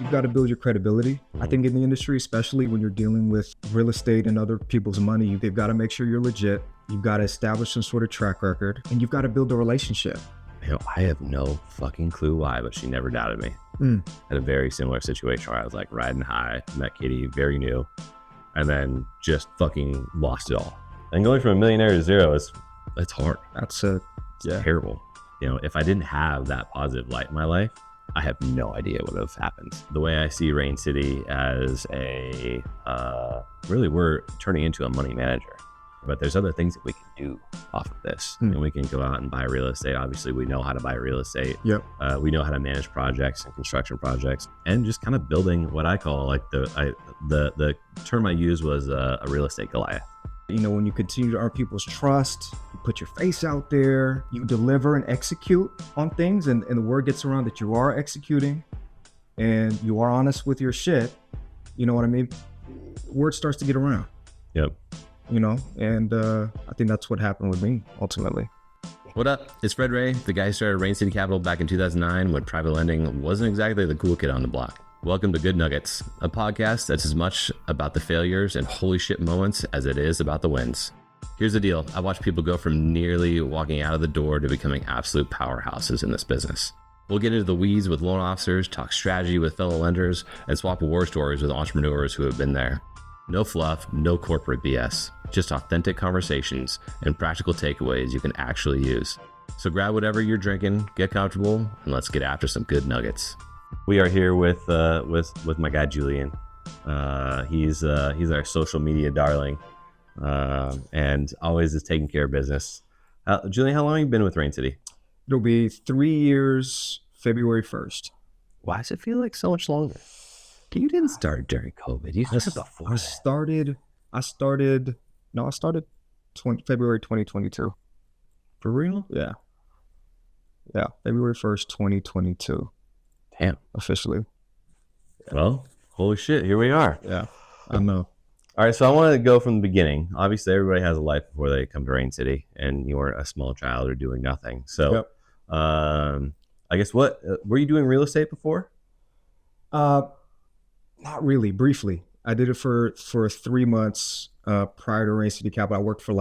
you've got to build your credibility. I think in the industry, especially when you're dealing with real estate and other people's money, they've got to make sure you're legit. You've got to establish some sort of track record, and you've got to build a relationship. You know, I have no fucking clue why, but she never doubted me. Had a very similar situation where I was like riding high, met Katie, very new, and then just fucking lost it all. And going from a millionaire to zero it's hard. It's terrible. You know, if I didn't have that positive light in my life, I have no idea what would have happened. The way I see Rain City as really we're turning into a money manager, but there's other things that we can do off of this. And we can go out and buy real estate. Obviously we know how to buy real estate. Yep. We know how to manage projects and construction projects, and just kind of building what I call like the term I used was a real estate Goliath. You know, when you continue to earn people's trust, you put your face out there, you deliver and execute on things, and the word gets around that you are executing and you are honest with your shit, you know what I mean? Word starts to get around. Yep. You know, and I think that's what happened with me ultimately. What up? It's Fred Ray, the guy who started Rain City Capital back in 2009 when private lending wasn't exactly the cool kid on the block. Welcome to Good Nuggets, a podcast that's as much about the failures and holy shit moments as it is about the wins. Here's the deal. I watch people go from nearly walking out of the door to becoming absolute powerhouses in this business. We'll get into the weeds with loan officers, talk strategy with fellow lenders, and swap war stories with entrepreneurs who have been there. No fluff, no corporate BS, just authentic conversations and practical takeaways you can actually use. So grab whatever you're drinking, get comfortable, and let's get after some good nuggets. We are here with my guy Julian. He's our social media darling, and always is taking care of business. Julian, how long have you been with Rain City? It'll be 3 years, February 1st. Why does it feel like so much longer? You didn't start during COVID. You started before. I started February 2022. For real? Yeah, February 1st, 2022. Damn. Officially. Well, holy shit, here we are. Yeah, I know. All right, so I want to go from the beginning. Obviously, everybody has a life before they come to Rain City, and you weren't a small child or doing nothing. So, yep. I guess what were you doing real estate before? Not really. Briefly, I did it for 3 months prior to Rain City Capital. I worked for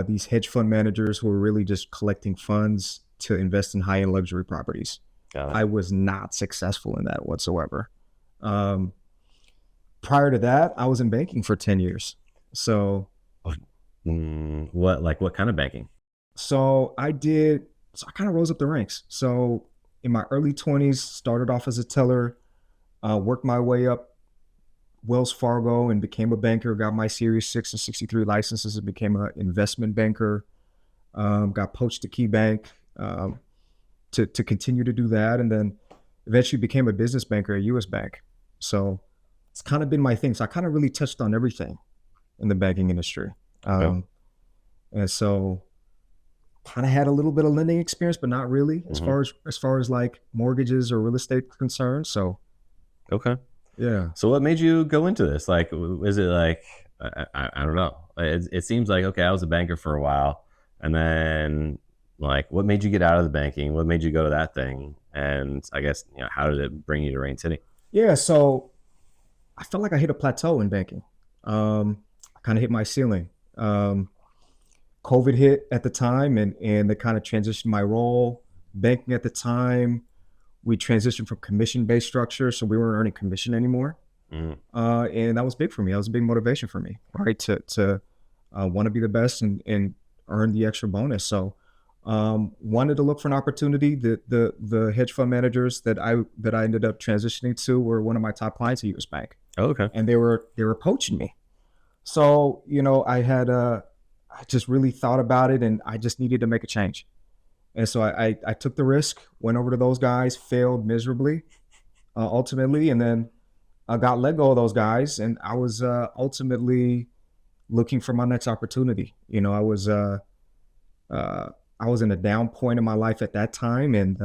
these hedge fund managers who were really just collecting funds to invest in high-end luxury properties. I was not successful in that whatsoever. Prior to that, I was in banking for 10 years. So, what kind of banking? So I kind of rose up the ranks. So in my early 20s, started off as a teller, worked my way up Wells Fargo and became a banker, got my Series 6 and 63 licenses and became an investment banker, got poached to KeyBank, to continue to do that, and then eventually became a business banker at US Bank. So it's kind of been my thing. So I kind of really touched on everything in the banking industry. And so kind of had a little bit of lending experience, but not really as far as like mortgages or real estate concerned. So okay. Yeah. So what made you go into this? Like, is it like, I don't know. It seems like, okay, I was a banker for a while, and then like, what made you get out of the banking? What made you go to that thing? And I guess, you know, how did it bring you to Rain City? Yeah. So I felt like I hit a plateau in banking. I kind of hit my ceiling. COVID hit at the time, and it kind of transitioned my role. Banking at the time, we transitioned from commission-based structure, so we weren't earning commission anymore. And that was big for me. That was a big motivation for me, right? To want to be the best and earn the extra bonus. So wanted to look for an opportunity. The hedge fund managers that I ended up transitioning to were one of my top clients at US Bank. Oh, okay. And they were poaching me. So, you know, I just really thought about it, and I just needed to make a change. And so I took the risk, went over to those guys, failed miserably, ultimately, and then I got let go of those guys, and I was ultimately looking for my next opportunity. You know, I was in a down point in my life at that time, and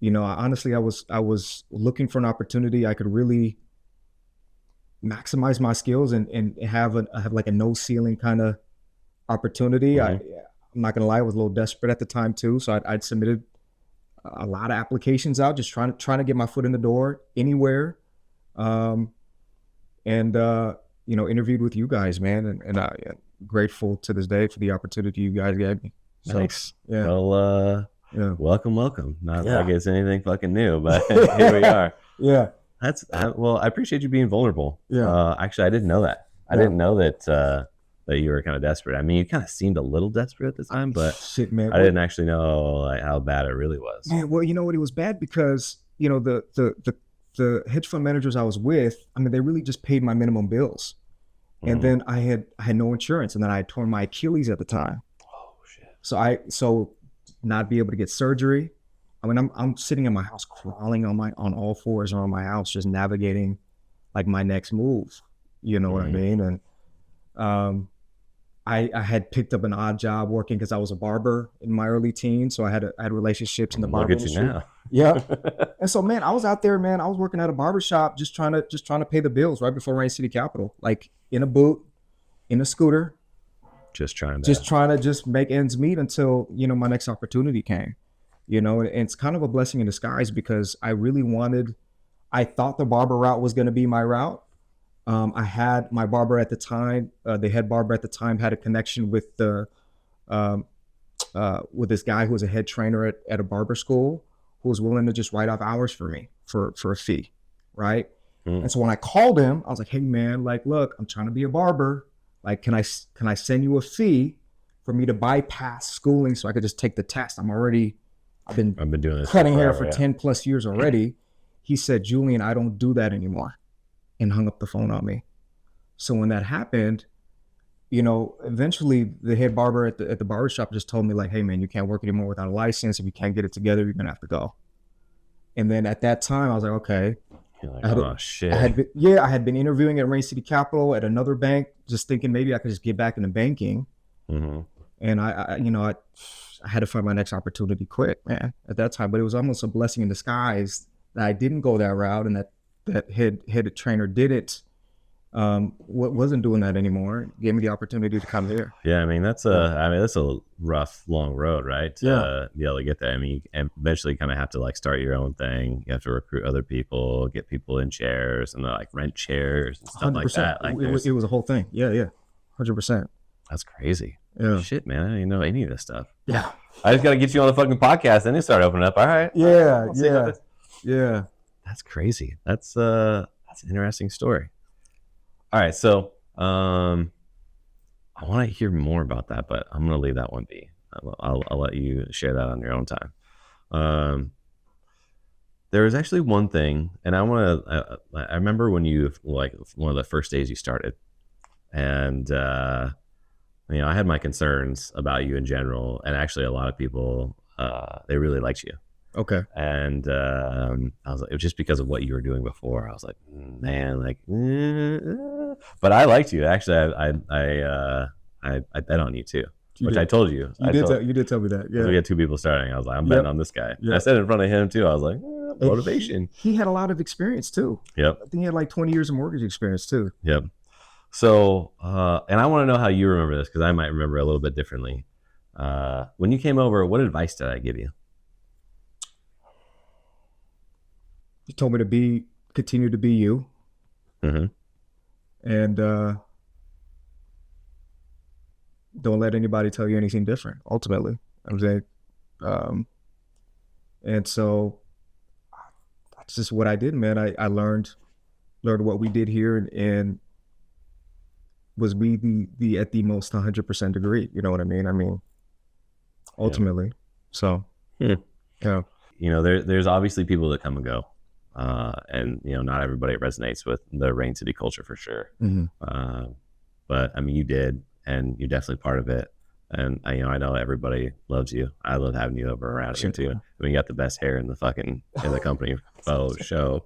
you know, honestly, I was looking for an opportunity I could really maximize my skills and have like a no ceiling kind of opportunity. I'm not gonna lie, I was a little desperate at the time too. So I'd submitted a lot of applications out, just trying to get my foot in the door anywhere. And interviewed with you guys, man, and I grateful to this day for the opportunity you guys gave me. So, Nice. yeah. Well, Yeah. welcome. Not Yeah. like it's anything fucking new, but here we are. Yeah. Well, I appreciate you being vulnerable. Yeah. Actually, I didn't know that. I didn't know that you were kind of desperate. I mean, you kind of seemed a little desperate at the time, but Shit, man. I didn't actually know like how bad it really was. Man, well, you know what? It was bad because, the hedge fund managers I was with, I mean, they really just paid my minimum bills. And then I had no insurance, and then I had torn my Achilles at the time. Oh shit. So not be able to get surgery. I mean, I'm sitting in my house crawling on all fours around my house, just navigating like my next move. You know what I mean? And I had picked up an odd job working because I was a barber in my early teens, so I had relationships in the barber industry. Look at you now. Yeah. And so, man, I was out there, man. I was working at a barber shop, just trying to pay the bills right before Rain City Capital, like in a boot, in a scooter, Just trying to just make ends meet until my next opportunity came. And it's kind of a blessing in disguise because I thought the barber route was going to be my route. I had my barber at the time, the head barber at the time, had a connection with with this guy who was a head trainer at a barber school, who was willing to just write off hours for me for a fee, right? And so when I called him, I was like, "Hey man, like, look, I'm trying to be a barber. Like, can I send you a fee for me to bypass schooling so I could just take the test? I've been doing this cutting hair forever, for 10 plus years already." He said, "Julian, I don't do that anymore," and hung up the phone on me. So when that happened, eventually the head barber at the barber shop just told me, like, "Hey man, you can't work anymore without a license. If you can't get it together, you're gonna have to go." And then at that time, I was like, okay. You're like, oh shit. I had been interviewing at Rain City Capital, at another bank, just thinking maybe I could just get back into banking. And I had to find my next opportunity quick, man, at that time. But it was almost a blessing in disguise that I didn't go that route, and that head trainer did it. Wasn't doing that anymore. Gave me the opportunity to come here. Yeah, I mean that's a rough, long road, right? To be able to get there. I mean, you eventually kind of have to like start your own thing. You have to recruit other people, get people in chairs, and like rent chairs and stuff 100%. like that. Like it was a whole thing. Yeah, 100%. That's crazy. Yeah. Shit, man, I didn't know any of this stuff. Yeah. I just gotta get you on the fucking podcast, then you start opening up. All right. Yeah. Yeah. That's crazy. That's an interesting story. All right, so I want to hear more about that, but I'm going to leave that one be. I'll let you share that on your own time. There was actually one thing, and I remember when you, like, one of the first days you started, and I had my concerns about you in general, and actually a lot of people, they really liked you. Okay. And I was like, it was just because of what you were doing before. I was like, man, like, but I liked you. Actually, I bet on you too, which I told you. You did tell me that. Yeah. We had two people starting. I was like, I'm betting on this guy. Yep. I said it in front of him too. I was like, motivation. He had a lot of experience too. Yep. I think he had like 20 years of mortgage experience too. Yep. So, and I want to know how you remember this, because I might remember a little bit differently. When you came over, what advice did I give you? You told me to continue to be you. Mm-hmm. And don't let anybody tell you anything different, ultimately. I'm saying, and so that's just what I did, man. I learned what we did here, and was we the at the most 100% degree. You know what I mean? I mean, ultimately. Yeah. So, yeah. There's obviously people that come and go. And not everybody resonates with the Rain City culture for sure. Mm-hmm. But I mean, you did, and you're definitely part of it. And I know everybody loves you. I love having you over around here too. I mean, you got the best hair in the company photo show.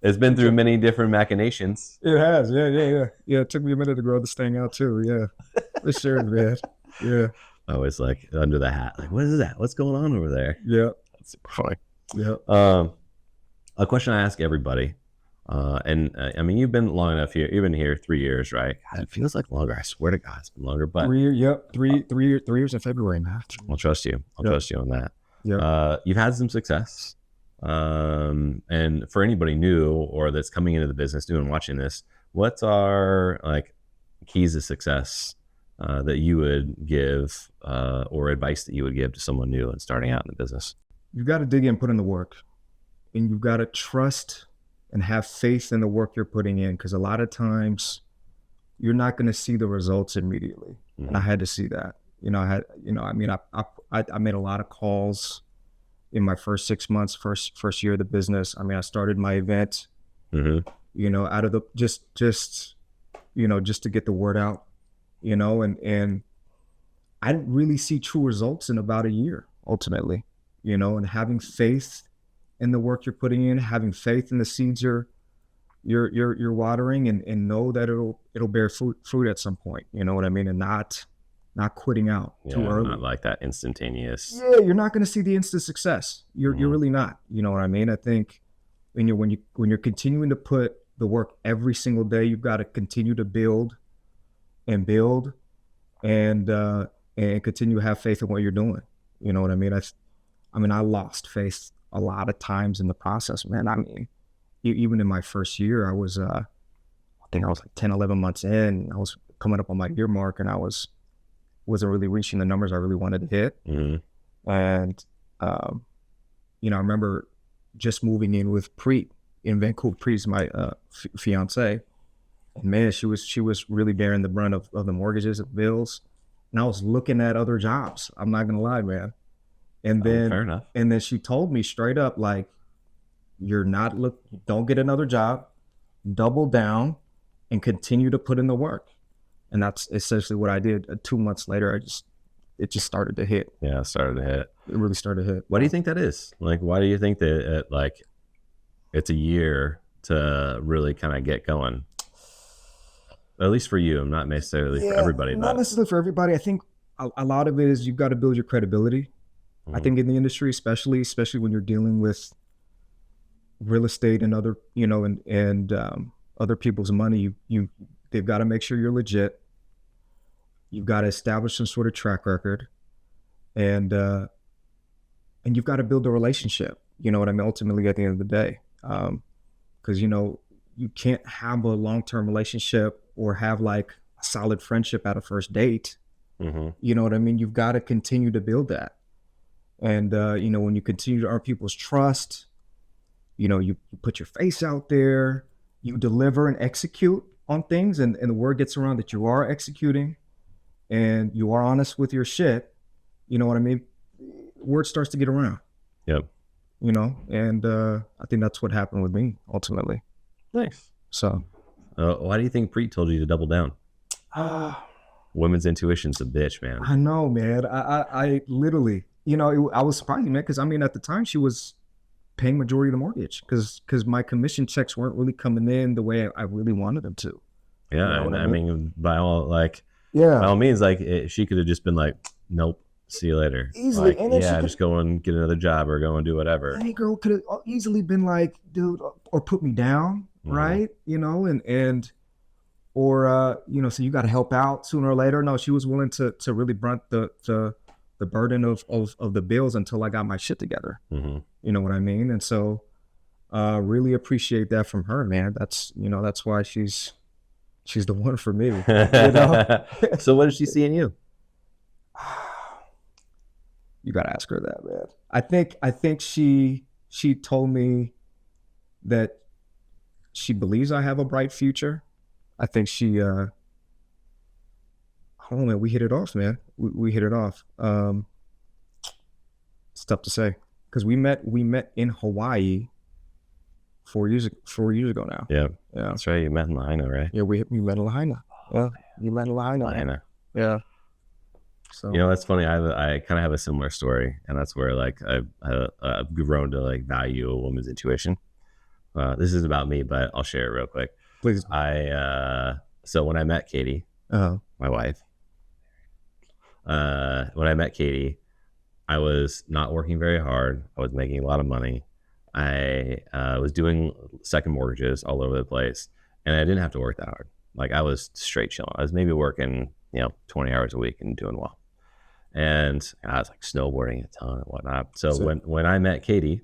It's been through many different machinations. It has, yeah. It took me a minute to grow this thing out too. Yeah, for sure, man. Yeah. I always like under the hat, like, what is that? What's going on over there? Yeah, that's super funny. Yeah. A question I ask everybody, and I mean, you've been long enough here. You've been here 3 years, right? God, it feels like longer. I swear to God, it's been longer. But 3 years. Yep, 3 years in February, man. I'll trust you. I'll trust you on that. You've had some success. And for anybody new or that's coming into the business, new and watching this, what's our like keys to success that you would give or advice that you would give to someone new and starting out in the business? You've got to dig in, put in the work, and you've got to trust and have faith in the work you're putting in, because a lot of times you're not going to see the results immediately. Mm-hmm. And I had to see that. I made a lot of calls in my first 6 months, first year of the business. I mean, I started my event, out of the just to get the word out, and I didn't really see true results in about a year ultimately, and having faith in the work you're putting in, having faith in the seeds you're watering, and know that it'll bear fruit at some point, you know what I mean? And not quitting out too early. Not like that instantaneous. Yeah, you're not going to see the instant success. You're really not. You know what I mean? I think when you're continuing to put the work every single day, you've got to continue to build and continue to have faith in what you're doing. You know what I mean? I lost faith a lot of times in the process, man. I mean, even in my first year, I was I think I was like 10, 11 months in. I was coming up on my year mark, and I wasn't really reaching the numbers I really wanted to hit. Mm-hmm. And, I remember just moving in with Preet in Vancouver. Preet's my fiance. And man, she was really bearing the brunt of the mortgages and bills. And I was looking at other jobs. I'm not going to lie, man. And then, fair enough. And then she told me straight up, like, don't get another job, double down and continue to put in the work. And that's essentially what I did. 2 months later, it just started to hit. Yeah, it started to hit. It really started to hit. What do you think that is? Like, why do you think that it's a year to really kind of get going? At least for you, not necessarily for everybody. Not necessarily for everybody. I think a lot of it is you've got to build your credibility. Mm-hmm. I think in the industry, especially when you're dealing with real estate and other, and other people's money, they've got to make sure you're legit. You've got to establish some sort of track record, and you've got to build a relationship. You know what I mean? Ultimately, at the end of the day, because you can't have a long-term relationship or have like a solid friendship at a first date. Mm-hmm. You know what I mean? You've got to continue to build that, and when you continue to earn people's trust, you put your face out there, you deliver and execute on things, and the word gets around that you are executing and you are honest with your shit. You know what I mean? Word starts to get around. Yep. And I think that's what happened with me ultimately. Nice. So why do you think Preet told you to double down? Women's intuition's a bitch, man. I know, man. I literally, I was surprised, man, because at the time she was paying majority of the mortgage because my commission checks weren't really coming in the way I really wanted them to. Yeah, I mean, by all means, she could have just been like, nope, see you later. Easily, just go and get another job or go and do whatever. Any girl could have easily been like, dude, or put me down, Mm-hmm. right? So you got to help out sooner or later. No, she was willing to really brunt the burden of the bills until I got my shit together. Mm-hmm. You know what I mean? And so really appreciate that from her, man. That's why she's the one for me. So what did she see in you? You got to ask her that, man. I think she told me that she believes I have a bright future. I think she I don't know, man, we hit it off, man. We hit it off. It's tough to say because we met in Hawaii 4 years ago now. Yeah, that's right. You met in Lahaina, right? Yeah, we met in Lahaina. Yeah, you met in Lahaina. Yeah. So that's funny. I kind of have a similar story, and that's where I've grown to value a woman's intuition. This is about me, but I'll share it real quick. Please. So when I met Katie, my wife, when I met Katie, I was not working very hard. I was making a lot of money. I was doing second mortgages all over the place, and I didn't have to work that hard. I was straight chilling. I was maybe working, 20 hours a week and doing well. and I was like snowboarding a ton and whatnot. So So- when I met Katie,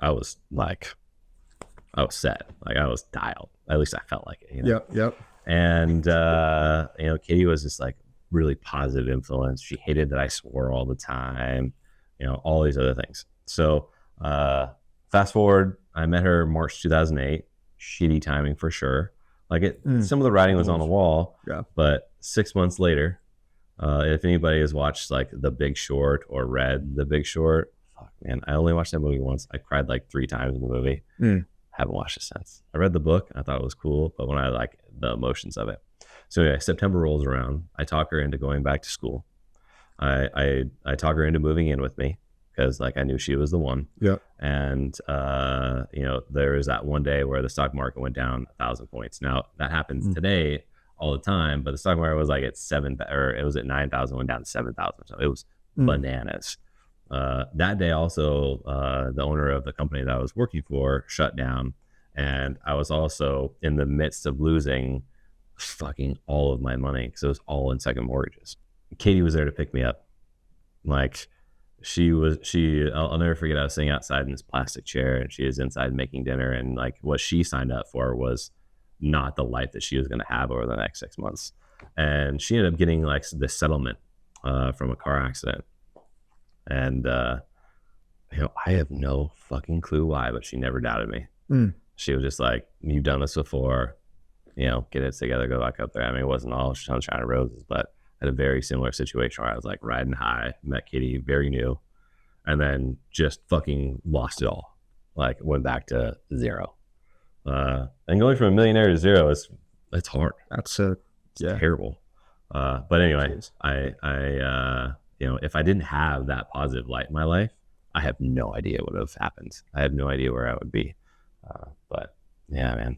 I was set. Like I was dialed. At least I felt like it. Yep. And Katie was just like really positive influence. She hated that I swore all the time, all these other things. So fast forward, I met her March 2008. Shitty timing for sure. Like some of the writing was on the wall. Yeah. But 6 months later, if anybody has watched like The Big Short or read The Big Short, fuck man, I only watched that movie once. I cried like 3 times in the movie. Haven't watched it since. I read the book. I thought it was cool, but when I like the emotions of it. So anyway, September rolls around. I talk her into going back to school. I talk her into moving in with me because like I knew she was the one. Yep. And there was that one day where the stock market went down 1,000 points. Now that happens today all the time, but the stock market was like at 9,000, went down to 7,000. So it was bananas. That day also, the owner of the company that I was working for shut down, and I was also in the midst of losing fucking all of my money because it was all in second mortgages. Katie was there to pick me up. Like I'll never forget, I was sitting outside in this plastic chair and she was inside making dinner, and like what she signed up for was not the life that she was going to have over the next 6 months. And she ended up getting like this settlement from a car accident. And I have no fucking clue why, but she never doubted me. She was just like, you've done this before, get it together, go back up there. I mean, it wasn't all sunshine and roses, but I had a very similar situation where I was like riding high, met Katie, very new, and then just fucking lost it all. Like went back to zero. And going from a millionaire to zero it's hard. That's terrible. But anyway, I if I didn't have that positive light in my life, I have no idea what would have happened. I have no idea where I would be. But yeah, man.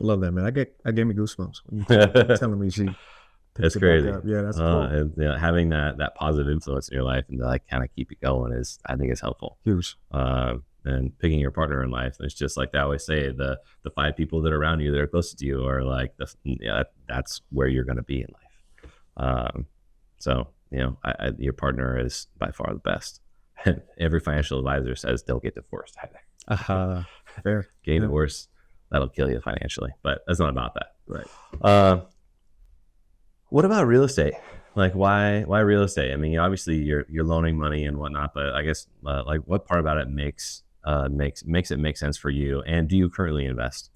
I love that, man. I gave me goosebumps when you telling me she. That's crazy. Yeah, that's cool. And, having that positive influence in your life and to like kind of keep you going I think is helpful. Huge. And picking your partner in life, it's just like they always say, the 5 people that are around you that are closest to you are like that's where you're going to be in life. So your partner is by far the best. Every financial advisor says don't get divorced either. Fair. Getting divorced, that'll kill you financially, but that's not about that. Right. What about real estate? Like why real estate? I mean, obviously you're loaning money and whatnot, but I guess like what part about it makes it make sense for you? And do you currently invest?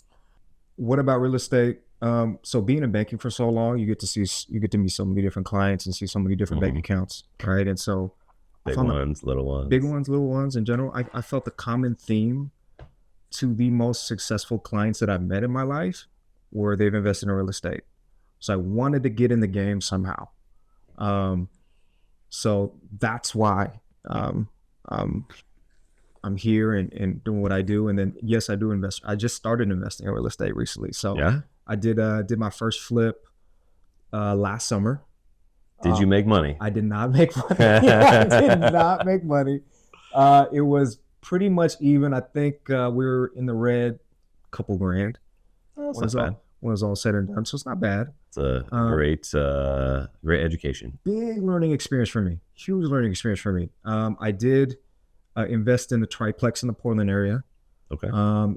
What about real estate? So being in banking for so long, you get to meet so many different clients and see so many different bank accounts, right? And so big ones, little ones in general. I felt the common theme to the most successful clients that I've met in my life were they've invested in real estate. So I wanted to get in the game somehow. So that's why I'm here and doing what I do. And then, yes, I do invest. I just started investing in real estate recently. So yeah, I did my first flip last summer. Did you make money? I did not make money. I did not make money. It was pretty much even. I think we were in the red, a couple grand. Oh, that's not bad. When it was all said and done. So it's not bad. It's a great education. Big learning experience for me. Huge learning experience for me. I did invest in the triplex in the Portland area. Okay.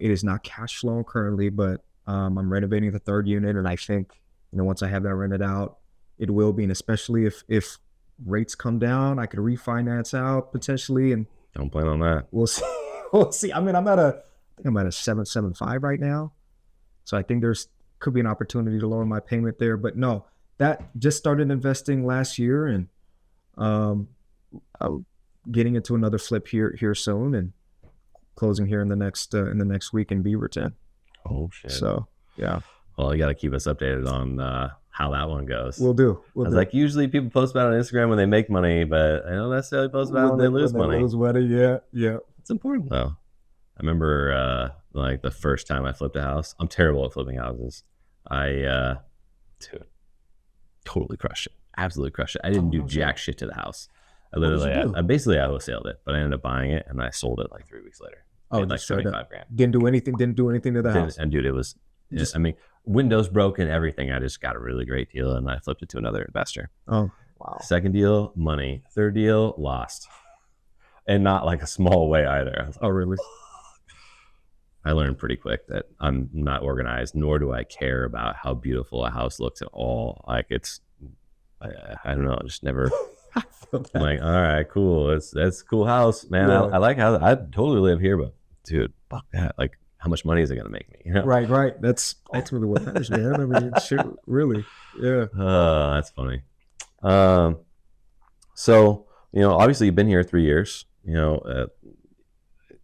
It is not cash flow currently, but I'm renovating the 3rd unit, and I think once I have that rented out, it will be. And especially if rates come down, I could refinance out potentially. And don't plan on that. We'll see. We'll see. I mean, I'm at a 7.75 right now, so I think could be an opportunity to lower my payment there. But no, that just started investing last year, and I'm getting into another flip here soon, and closing here in the next week in Beaverton. Oh shit. So yeah. Well, you got to keep us updated on how that one goes. We'll do. Like usually people post about it on Instagram when they make money, but I don't necessarily post about it when they lose money. Yeah. It's important though. I remember like the first time I flipped a house. I'm terrible at flipping houses. I totally crushed it. Absolutely crushed it. I didn't do jack shit to the house. I basically wholesaled it, but I ended up buying it and I sold it like 3 weeks later. Made like 75 grand. Didn't do anything to the house. And dude, it was windows broke and everything. I just got a really great deal and I flipped it to another investor. Oh, Wow. Second deal, money. Third deal, lost. And not like a small way either. I was like, Oh, really? I learned pretty quick that I'm not organized, nor do I care about how beautiful a house looks at all. Like I don't know, just never. I'm like, all right, cool. That's a cool house, man. Yeah. I like how I totally live here, but dude, fuck that. Like, how much money is it gonna make me? You know? Right. That's ultimately what matters, man. I mean, shit, really. Yeah. That's funny. So obviously you've been here 3 years.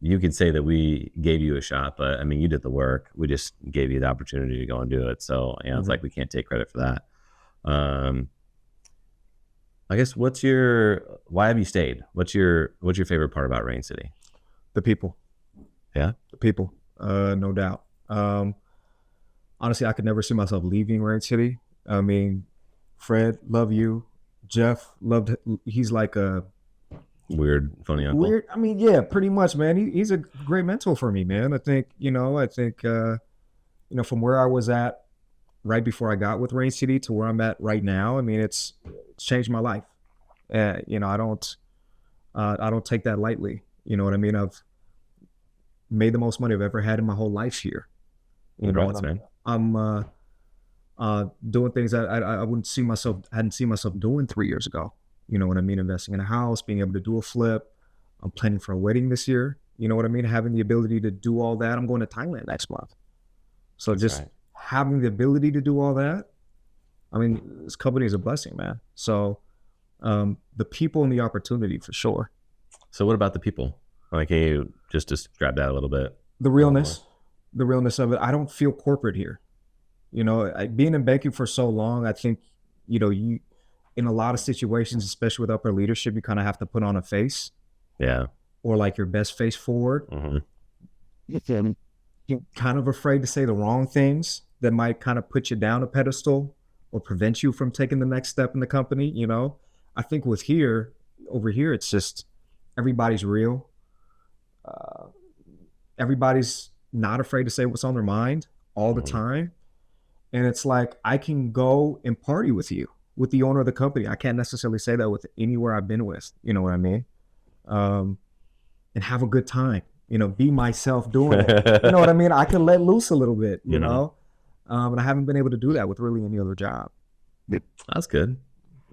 You could say that we gave you a shot, but I mean, you did the work. We just gave you the opportunity to go and do it. So it's like we can't take credit for that. I guess why have you stayed? What's your favorite part about Rain City? The people. Yeah, the people. No doubt. Honestly, I could never see myself leaving Rain City. I mean, Fred, love you. Jeff, loved. He's like a weird, funny uncle. Weird. I mean, yeah, pretty much, man. He's a great mentor for me, man. I think from where I was at right before I got with Rain City to where I'm at right now. I mean, it's changed my life. I don't take that lightly. You know what I mean? I've made the most money I've ever had in my whole life here. Congrats, man. I'm doing things that I hadn't seen myself doing 3 years ago. You know what I mean? Investing in a house, being able to do a flip. I'm planning for a wedding this year. You know what I mean? Having the ability to do all that. I'm going to Thailand next month. So just having the ability to do all that. I mean, this company is a blessing, man. So the people and the opportunity for sure. So what about the people? Like, can you just describe that a little bit? The realness of it. I don't feel corporate here. Being in banking for so long, I think, you in a lot of situations, especially with upper leadership, you kind of have to put on a face. Yeah. Or like your best face forward. Mm-hmm. You're kind of afraid to say the wrong things that might kind of put you down a pedestal or prevent you from taking the next step in the company. I think over here, it's just everybody's real. Everybody's not afraid to say what's on their mind all the time. And it's like, I can go and party with you, with the owner of the company. I can't necessarily say that with anywhere I've been with, you know what I mean? And have a good time, be myself doing it. You know what I mean? I can let loose a little bit, you know? And I haven't been able to do that with really any other job. That's good.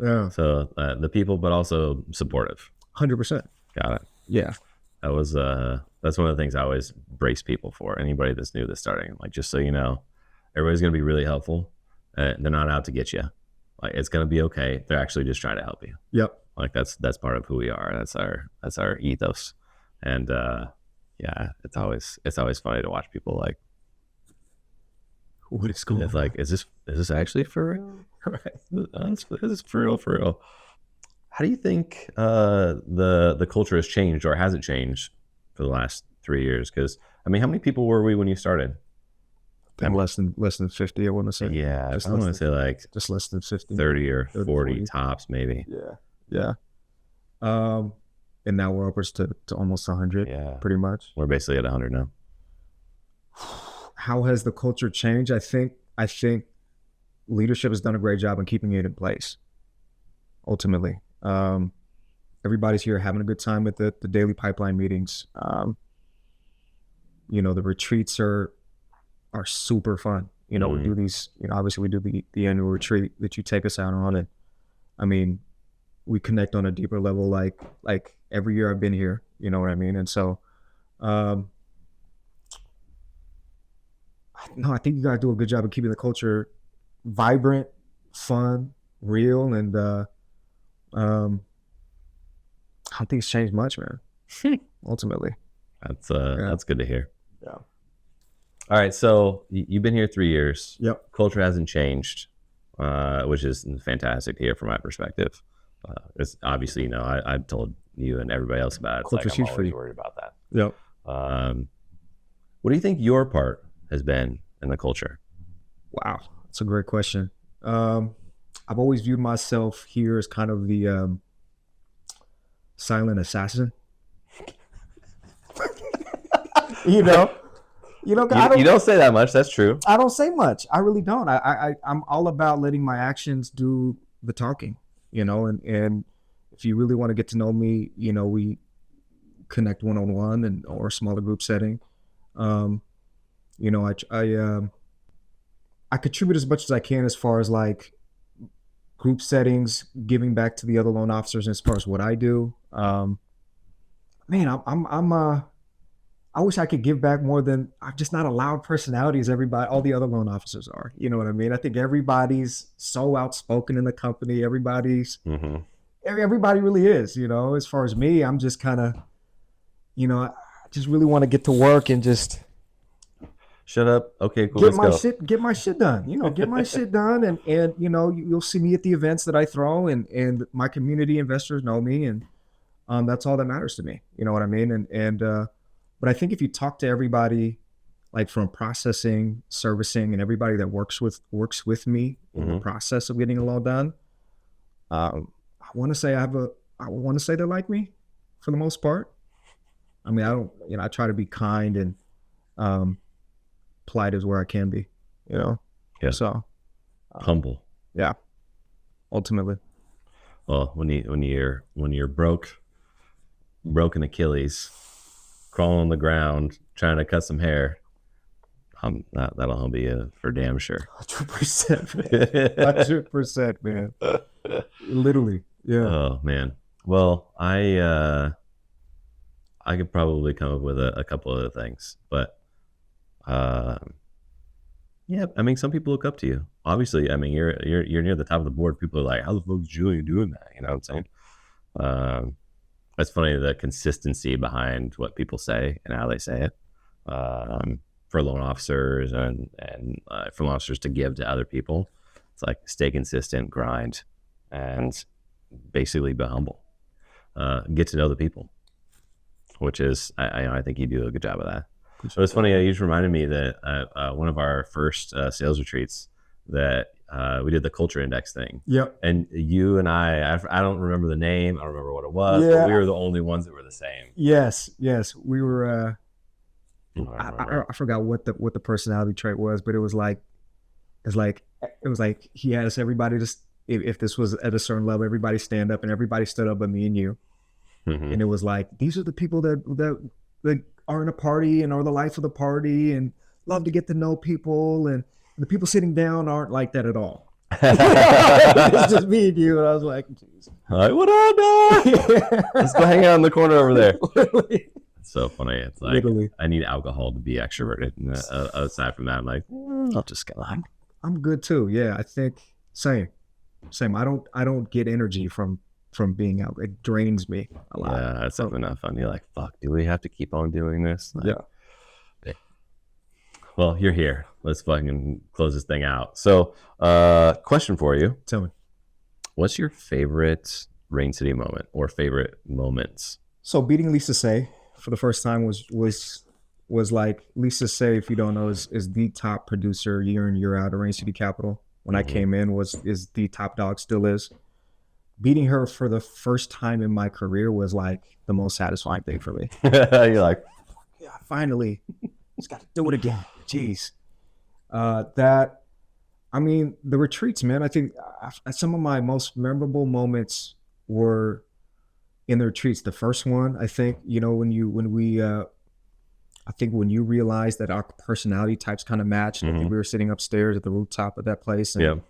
Yeah. So the people, but also supportive. 100%. Got it. Yeah. That was, that's one of the things I always brace people for. Anybody that's new that's starting, like, just so you know, everybody's going to be really helpful. They're not out to get you. Like, it's going to be okay. They're actually just trying to help you. Yep. Like, that's part of who we are. That's our ethos. And yeah, it's always funny to watch people like, what is going on? It's like, is this actually for real? Right. Is this for real? How do you think the culture has changed, or has it changed for the last 3 years? Because I mean, how many people were we when you started? Less than 50, I want to say. Yeah, I want to say like just less than 50, 30 or 40 tops, maybe. Yeah. And now we're upwards to almost 100. Yeah, pretty much. We're basically at 100 now. How has the culture changed? I think leadership has done a great job in keeping it in place. Ultimately, everybody's here having a good time with the daily pipeline meetings. The retreats are super fun. We do these. Obviously we do the annual retreat that you take us out on, and I mean, we connect on a deeper level. Like every year I've been here. You know what I mean? And so, no, I think you guys do a good job of keeping the culture vibrant, fun, real, and I don't think it's changed much, man. Ultimately, that's good to hear. Yeah. All right, so you've been here 3 years. Yep. Culture hasn't changed, which is fantastic to hear from my perspective. It's obviously, I've told you and everybody else about it. Culture's huge for you. Worried about that. Yep. What do you think your part has been in the culture? Wow, that's a great question. I've always viewed myself here as kind of the silent assassin. You don't say that much. That's true. I don't say much. I really don't. I'm all about letting my actions do the talking. and if you really want to get to know me, we connect one-on-one or a smaller group setting. Um, I contribute as much as I can as far as like group settings, giving back to the other loan officers as far as what I do. Man, I wish I could give back more than I'm just not a loud personality as all the other loan officers are. You know what I mean? I think everybody's so outspoken in the company. Everybody really is, as far as me, I'm just kind of, I just really want to get to work and just Shut up. Okay, cool. Let's go. Get my shit done. Get my shit done, and you'll see me at the events that I throw, and my community investors know me, and that's all that matters to me. You know what I mean? But I think if you talk to everybody, like from processing, servicing, and everybody that works with me in the process of getting a loan done, I want to say they like me for the most part. I mean, I try to be kind and polite as where I can be, Yeah. So Humble. Yeah. Ultimately. Well, when you're broken Achilles, crawling on the ground, trying to cut some hair, that'll humble you for damn sure. 100%, man. 100%, man. Literally. Yeah. Oh man. Well, I could probably come up with a couple other things, but yeah, I mean, some people look up to you. Obviously, I mean, you're near the top of the board. People are like, "How the fuck is Julian doing that?" You know what I'm saying? It's funny the consistency behind what people say and how they say it. For loan officers and for loan officers to give to other people, it's like stay consistent, grind, and basically be humble. Get to know the people, which is I think you do a good job of that. So it's funny. You just reminded me that one of our first sales retreats that we did the culture index thing. Yep. And you and I don't remember the name. I don't remember what it was. Yeah. But we were the only ones that were the same. Yes. We were. I forgot what the personality trait was, but it was like he asked everybody to, if this was at a certain level, everybody stand up, and everybody stood up but me and you. And it was like, these are the people that are in a party and are the life of the party and love to get to know people, and the people sitting down aren't like that at all. It's just me and you, and I was like, geez. Like, what I do? Let's go hang out in the corner over there. Literally. It's so funny. It's like, Literally. I need alcohol to be extroverted. And, aside from that, I'm like, I'll just go. I'm good too. Yeah, I think same. I don't get energy from being out. It drains me a lot. Yeah, it's something not fun. You're like, fuck, do we have to keep on doing this? Like, yeah. Well, you're here. Let's fucking close this thing out. So, question for you. Tell me. What's your favorite Rain City moment or favorite moments? So beating Lisa Say for the first time was like, Lisa Say, if you don't know, is the top producer year in, year out at Rain City Capital. When I came in, is the top dog, still is. Beating her for the first time in my career was like the most satisfying thing for me. You're like, yeah, finally, just got to do it again. Jeez. The retreats, man, I think some of my most memorable moments were in the retreats. The first one, I think, when you realized that our personality types kind of matched. I think we were sitting upstairs at the rooftop of that place, and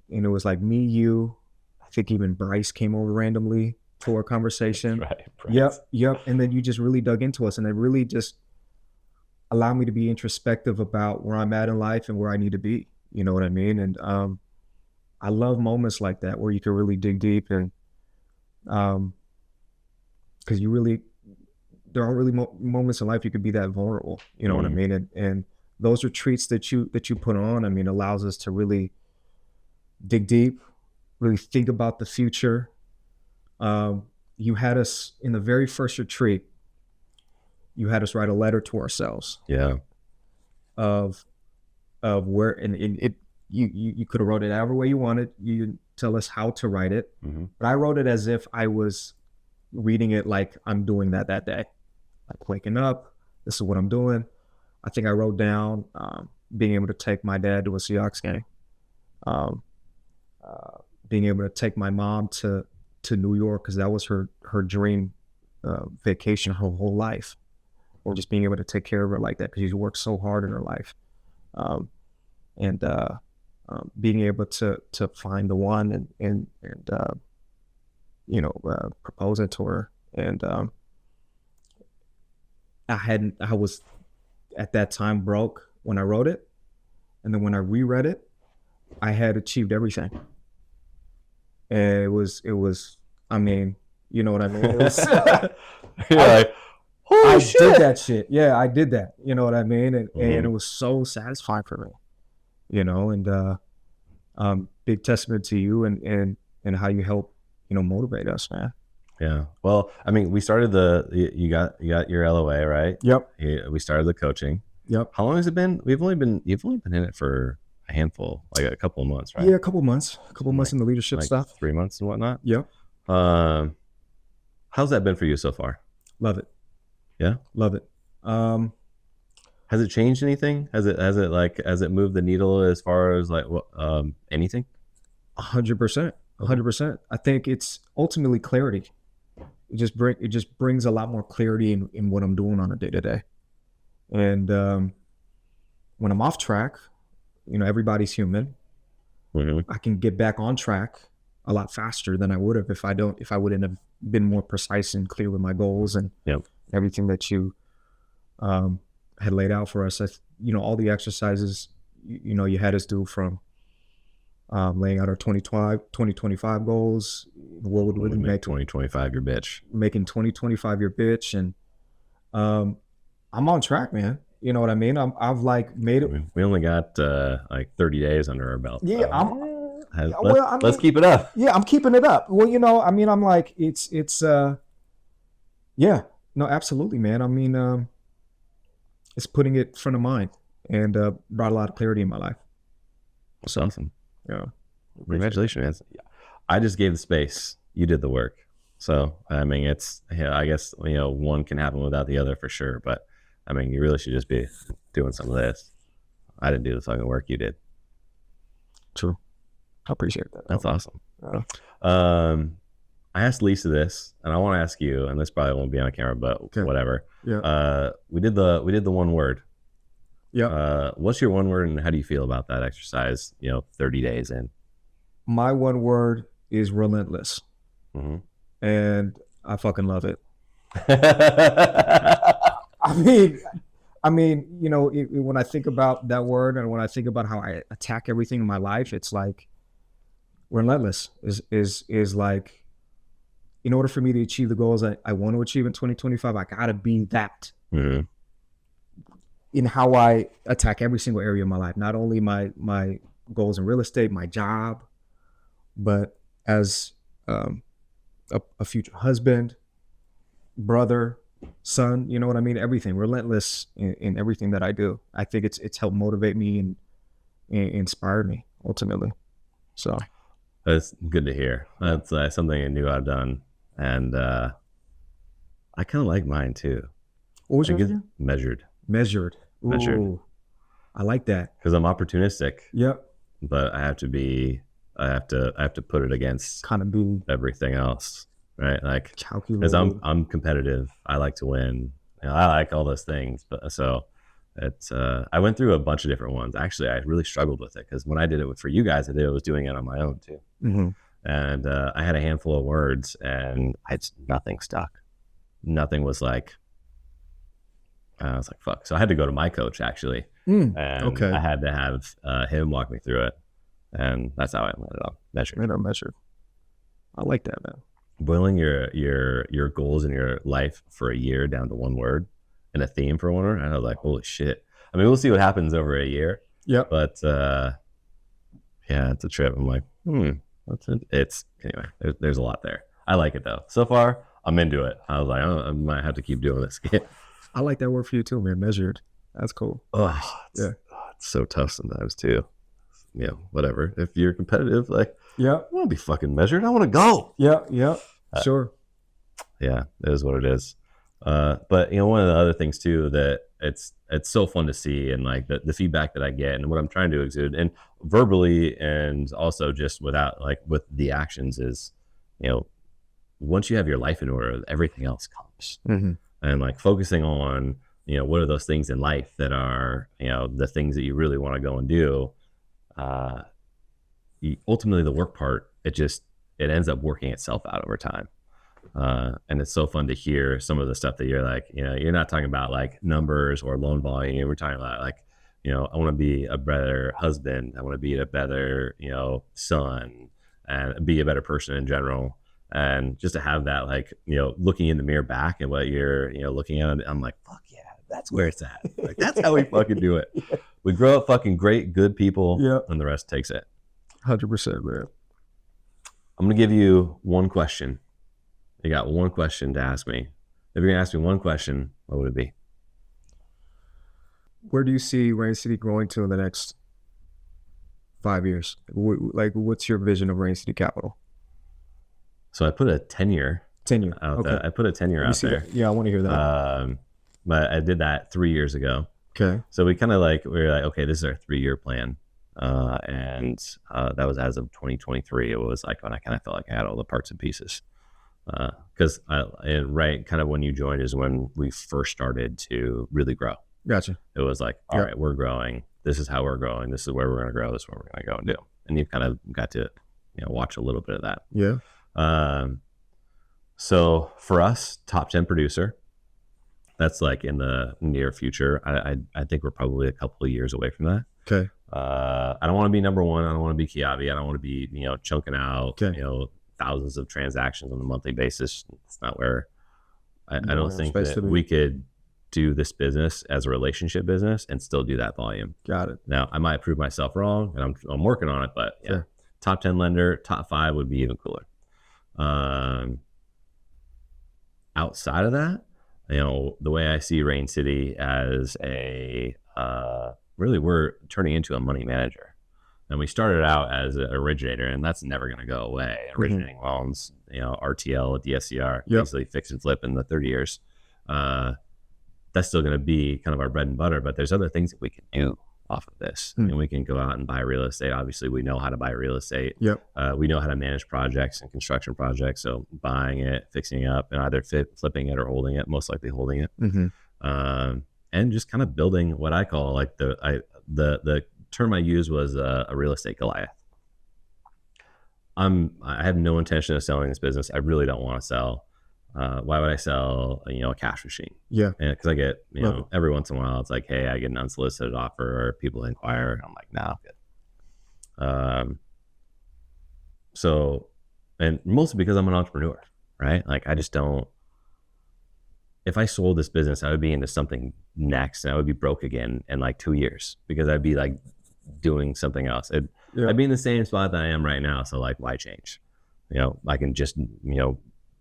it was like me, you, I think even Bryce came over randomly for a conversation. Right, Bryce. Yep. And then you just really dug into us, and it really just allowed me to be introspective about where I'm at in life and where I need to be. You know what I mean? And I love moments like that where you can really dig deep, and because there are really moments in life you could be that vulnerable. You know what I mean? And those retreats that you put on, I mean, allows us to really dig deep, really think about the future. You had us in the very first retreat, you had us write a letter to ourselves. Yeah. Of where, and it you could have wrote it however way you wanted. You didn't tell us how to write it, but I wrote it as if I was reading it like I'm doing that day, like waking up. This is what I'm doing. I think I wrote down being able to take my dad to a Seahawks game, being able to take my mom to New York, because that was her dream vacation her whole life, or just being able to take care of her like that, because she's worked so hard in her life, and being able to find the one and proposing to her. And I was at that time broke when I wrote it, and then when I reread it, I had achieved everything. And it was I mean, you know what I mean? It was, You're like, holy I shit. did that shit. Yeah, I did that. You know what I mean? And Mhm. it was so satisfying for me, and big testament to you and how you help, motivate us, man. Yeah. Well, I mean, we started you got your LOA, right? Yep. We started the coaching. Yep. How long has it been? You've only been in it for a handful, like a couple of months, right? Yeah, a couple months in the leadership Like stuff. 3 months and whatnot. Yep. How's that been for you so far? Love it. Yeah. Love it. Has it changed anything? Has it moved the needle as far as like anything? 100%. 100%. I think it's ultimately clarity. It just brings a lot more clarity in what I'm doing on a day-to-day. And when I'm off track, everybody's human. Mm-hmm. I can get back on track a lot faster than I would have if I wouldn't have been more precise and clear with my goals and everything that you had laid out for us. All the exercises, you had us do, from laying out our 2025 goals. What would we make 2025 your bitch? Making 2025 your bitch. And I'm on track, man. You know what I mean? I've like made it. I mean, we only got like 30 days under our belt. Yeah, let's keep it up. Yeah, I'm keeping it up. Well, I'm like, it's yeah, no, absolutely, man. I mean, it's putting it front of mind, and brought a lot of clarity in my life. That's awesome. Yeah. Congratulations, man. I just gave the space. You did the work. So, I mean, I guess, one can happen without the other for sure. But, I mean, you really should just be doing some of this. I didn't do the fucking work you did. True. I appreciate that. That's awesome. I asked Lisa this, and I want to ask you, and this probably won't be on camera, but whatever. Yeah. We did the one word. Yeah. What's your one word, and how do you feel about that exercise? 30 days in. My one word is relentless, mm-hmm. and I fucking love it. I mean, when I think about that word, and when I think about how I attack everything in my life, it's like relentless is like, in order for me to achieve the goals I want to achieve in 2025, I gotta be that. Mm-hmm. In how I attack every single area of my life, not only my goals in real estate, my job, but as a future husband, brother, son, you know what I mean? Everything, relentless in everything that I do. I think it's helped motivate me and inspired me ultimately. So that's good to hear. That's something I knew I've done, and I kind of like mine too. What was your name? Measured. Ooh, I like that, because I'm opportunistic. Yep. But I have to put it against kind of be everything else, right? Like, calculated. because I'm competitive. I like to win. I like all those things. But so it's I went through a bunch of different ones. Actually, I really struggled with it, because when I did it for you guys, I was doing it on my own too. Mm-hmm. And I had a handful of words, and nothing stuck. Nothing was like. I was like, fuck. So I had to go to my coach, actually. And I had to have him walk me through it. And that's how I landed on measured. I like that, man. Boiling your goals in your life for a year down to one word and a theme for one word. I was like, holy shit. I mean, we'll see what happens over a year. Yeah. But yeah, it's a trip. I'm like, it's anyway, there's a lot there. I like it though. So far, I'm into it. I was like, I might have to keep doing this. I like that word for you too, man. Measured. That's cool. It's so tough sometimes too. Whatever. If you're competitive, like, I want to be fucking measured. I want to go. Yeah. Sure. Yeah, it is what it is. But one of the other things too that it's so fun to see, and like the feedback that I get and what I'm trying to exude, and verbally, and also just without like with the actions is, once you have your life in order, everything else comes. Mm-hmm. And like focusing on, what are those things in life that are, the things that you really want to go and do. Ultimately, the work part, it ends up working itself out over time. And it's so fun to hear some of the stuff that you're like, you're not talking about like numbers or loan volume. We're talking about like, I want to be a better husband. I want to be a better, son, and be a better person in general. And just to have that, like, looking in the mirror back at what you're, looking at, I'm like, fuck yeah, that's where it's at. Like, that's how we fucking do it. We grow up fucking great, good people, and the rest takes it. 100%, man. I'm going to give you one question. You got one question to ask me. If you're going to ask me one question, what would it be? Where do you see Rain City growing to in the next 5 years? Like, what's your vision of Rain City Capital? So I put a 10-year. 10-year. Out there. I put a 10-year out there. Yeah, I want to hear that. But I did that 3 years ago. Okay. So we kind of we were like, okay, this is our 3-year plan. And that was as of 2023. It was like when I kind of felt like I had all the parts and pieces. Because right kind of when you joined is when we first started to really grow. Gotcha. It was like, all right, we're growing. This is how we're growing. This is where we're going to grow. This is what we're going to go and do. And you kind of got to watch a little bit of that. Yeah. So for us, top 10 producer, that's like in the near future. I think we're probably a couple of years away from that. Okay. I don't want to be number one. I don't want to be Kiavi. I don't want to be, chunking out, thousands of transactions on a monthly basis. It's not where I don't think that we could do this business as a relationship business and still do that volume. Got it. Now I might prove myself wrong, and I'm working on it, but yeah, sure. Top 10 lender, top 5 would be even cooler. Outside of that, the way I see Rain City as really we're turning into a money manager. And we started out as an originator, and that's never going to go away. Originating loans, RTL, DSCR, basically fix and flip in the 30 years. That's still going to be kind of our bread and butter, but there's other things that we can do off of this. And we can go out and buy real estate. Obviously, we know how to buy real estate. We know how to manage projects and construction projects. So buying it, fixing it up, and either flipping it or holding it, most likely holding it. And just kind of building what I call like the term I used was a real estate Goliath. I have no intention of selling this business. I really don't want to sell. Why would I sell a cash machine? Because I get every once in a while it's like, hey, I get an unsolicited offer or people inquire. I'm like, nah, I'm good. So, and mostly because I'm an entrepreneur, right? Like I just don't. If I sold this business, I would be into something next, and I would be broke again in like 2 years because I'd be like doing something else. I'd be in the same spot that I am right now. So like, why change? I can just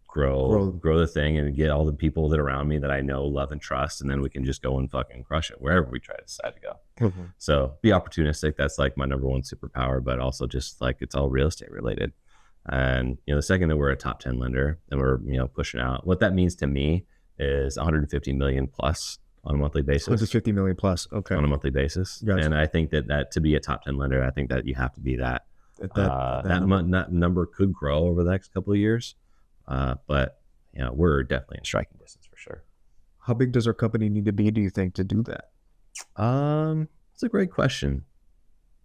grow the thing and get all the people that are around me that I know, love, and trust, and then we can just go and fucking crush it wherever we try to decide to go. So be opportunistic. That's like my number one superpower, but also just like it's all real estate related. And the second that we're a top 10 lender and we're pushing out, what that means to me is 150 million plus on a monthly basis. 150 million plus, okay, on a monthly basis. Gotcha. And I think that to be a top 10 lender, I think that you have to be that. That number could grow over the next couple of years. But we're definitely in striking distance for sure. How big does our company need to be, do you think, to do that? It's a great question.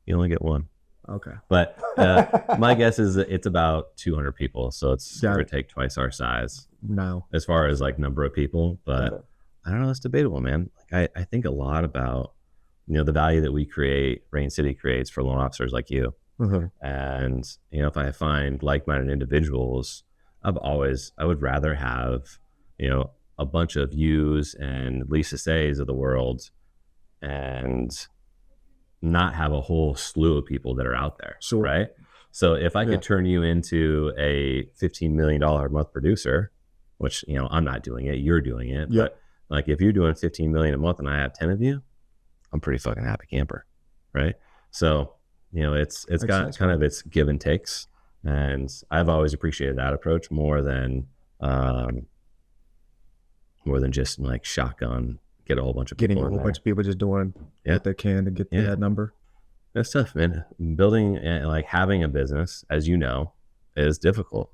You only get one. Okay. But my guess is that it's about 200 people. So it's give or take twice our size now as far as like number of people. But I don't know. It's debatable, man. Like I think a lot about, the value that we create, Rain City creates for loan officers like you. And, if I find like-minded individuals, I would rather have, a bunch of yous and Lisa Says of the world and not have a whole slew of people that are out there. Sure. Right. So if I could turn you into a $15 million a month producer, which, I'm not doing it, you're doing it. But like if you're doing 15 million a month and I have 10 of you, I'm pretty fucking happy camper. Right. So, it's got kind of its give and takes. And I've always appreciated that approach more than more than just like shotgun, get a whole bunch of Getting people a whole bunch of people just doing what they can to get that number. That's tough, man. Building and like having a business, as you know, is difficult.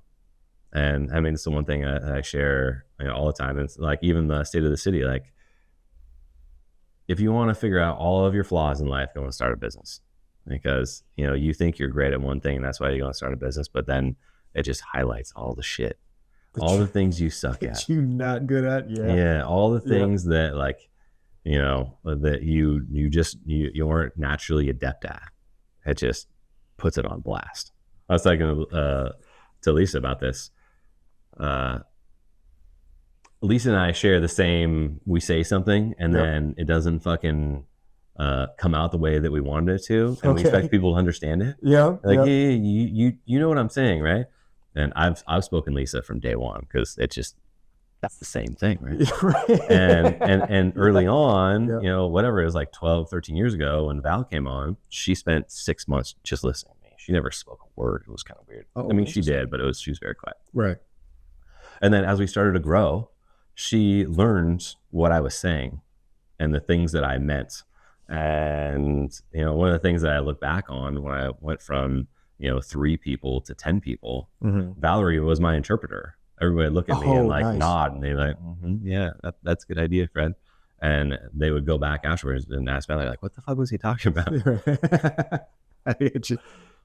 And I mean, it's the one thing I share all the time. It's like even the state of the city. Like, if you want to figure out all of your flaws in life, go and start a business, because you think you're great at one thing, and that's why you're going to start a business. But then it just highlights all the shit, all the things you suck at, you're not good at. Yeah, all the things that like that you weren't naturally adept at. It just puts it on blast. I was talking to Lisa about this. Lisa and I share the same. We say something and then it doesn't fucking come out the way that we wanted it to, and we expect people to understand it. Hey, you know what I'm saying, right? And I've spoken Lisa from day one, because it's just that's the same thing, right? and early on, whatever, it was like 12, 13 years ago when Val came on, she spent 6 months just listening to me. She never spoke a word. It was kind of weird. I mean, she did, but she was very quiet. Right. And then as we started to grow, she learned what I was saying and the things that I meant. And, one of the things that I look back on when I went from, 3 people to 10 people, Valerie was my interpreter. Everybody would look at me and like nod, and they'd be like, yeah, that's a good idea, Fred. And they would go back afterwards and ask Valerie, like, what the fuck was he talking about? I get you.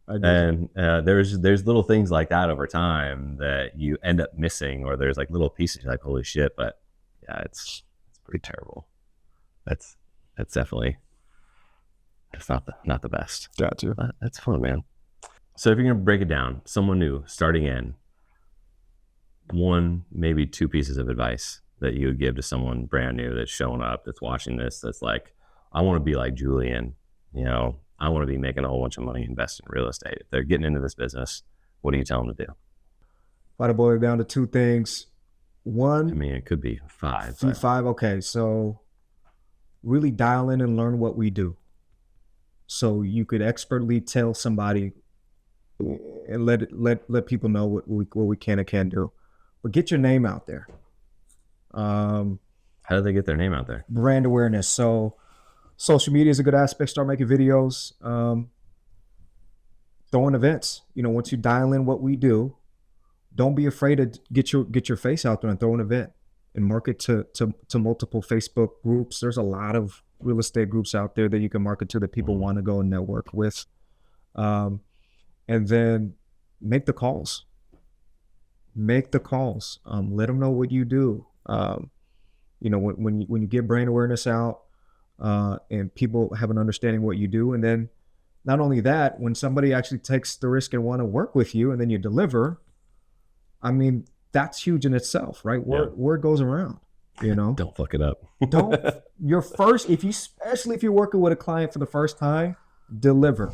And there's little things like that over time that you end up missing, or there's like little pieces you're like, holy shit. But yeah, it's pretty terrible. That's definitely, it's not the best. Got you. But that's fun, man. So if you're gonna break it down, someone new starting in, 1, maybe 2 pieces of advice that you would give to someone brand new that's showing up, that's watching this, that's like, I want to be like Julian, I want to be making a whole bunch of money investing in real estate. If they're getting into this business, what do you tell them to do? If I boil it down to 2 things. 1, I mean, it could be 5. 5. Okay. So really dial in and learn what we do. So you could expertly tell somebody and let people know what we can and can't do. But get your name out there. How do they get their name out there? Brand awareness. So social media is a good aspect. Start making videos, throwing events. Once you dial in what we do, don't be afraid to get your face out there and throw an event and market to multiple Facebook groups. There's a lot of real estate groups out there that you can market to that people want to go and network with. And then make the calls. Let them know what you do. When you get brand awareness out, and people have an understanding what you do, and then not only that, when somebody actually takes the risk and want to work with you, and then you deliver, I mean, that's huge in itself, right? Word goes around. Don't fuck it up. Especially if you're working with a client for the first time, deliver.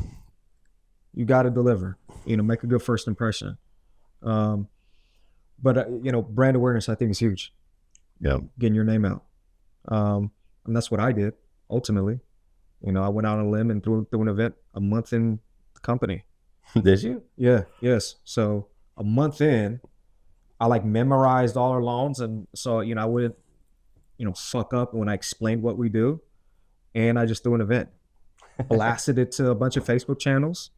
You got to deliver. Make a good first impression. But brand awareness, I think, is huge. Yeah, getting your name out, and that's what I did ultimately. I went out on a limb and threw an event a month in the company. Did you? Yeah. Yes. So a month in, I like memorized all our loans, and so I wouldn't fuck up when I explained what we do, and I just threw an event, blasted it to a bunch of Facebook channels,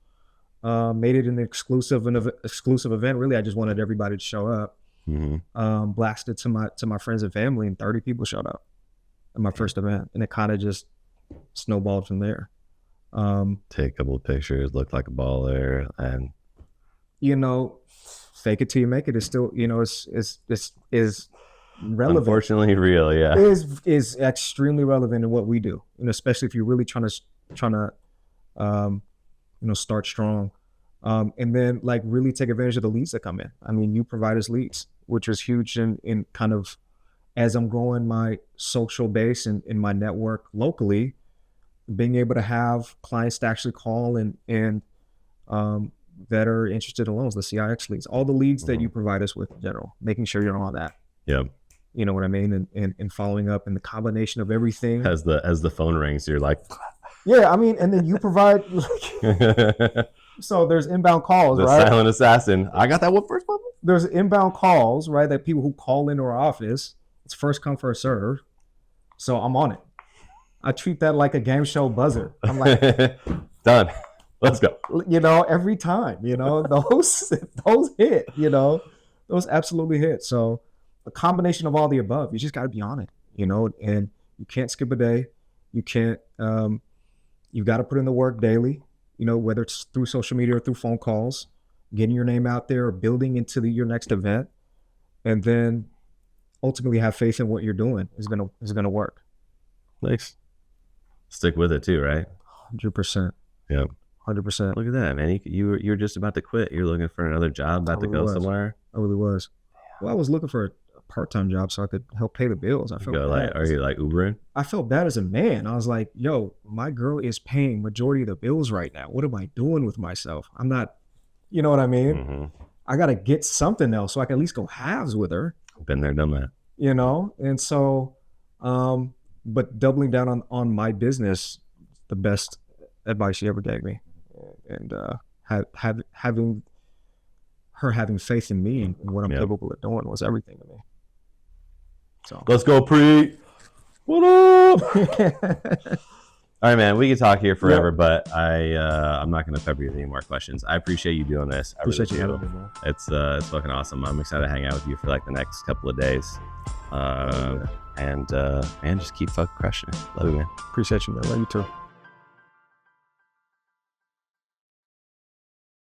made it an exclusive event. Really, I just wanted everybody to show up. Blasted to my friends and family, and 30 people showed up at my first event, and it kind of just snowballed from there. Take a couple of pictures, look like a baller, and fake it till you make it is still is relevant. Unfortunately, real, yeah, is extremely relevant in what we do, and especially if you're really trying to start strong. And then like really take advantage of the leads that come in. I mean, you provide us leads, which was huge in kind of as I'm growing my social base and in my network locally, being able to have clients to actually call and that are interested in loans, the CIX leads, all the leads that you provide us with in general, making sure you're on all that. Yeah. You know what I mean? And following up, and the combination of everything. As the phone rings, you're like, yeah, I mean, and then you provide like, so there's inbound calls, right? The silent assassin. I got that one first, Papa. There's inbound calls, right? That people who call into our office, It's first come, first serve. So I'm on it. I treat that like a game show buzzer. I'm like, done. Let's go. Every time, those hit, those absolutely hit. So a combination of all the above, you just got to be on it, and you can't skip a day. You can't, you've got to put in the work daily, whether it's through social media or through phone calls, getting your name out there or building into your next event. And then ultimately have faith in what you're doing is going to work. Nice. Stick with it too, right? 100%. Yeah. 100%. Look at that, man. You're just about to quit. You're looking for another job, about to go somewhere. I really was. Well, I was looking for a part-time job so I could help pay the bills. I felt bad. Are you like Ubering? I felt bad as a man. I was like, yo, my girl is paying majority of the bills right now. What am I doing with myself? I'm not, you know what I mean? Mm-hmm. I got to get something else so I can at least go halves with her. Been there, done that. And so, but doubling down on my business, the best advice she ever gave me. And having faith in me and what I'm capable of doing was everything to me. So let's go, Preet. What up? All right, man. We could talk here forever, but I'm not going to pepper you with any more questions. I appreciate you doing this. I appreciate really you having me, man. It's fucking awesome. I'm excited to hang out with you for like the next couple of days. And man, just keep fucking crushing it. Love you, man. Appreciate you, man. Love you too.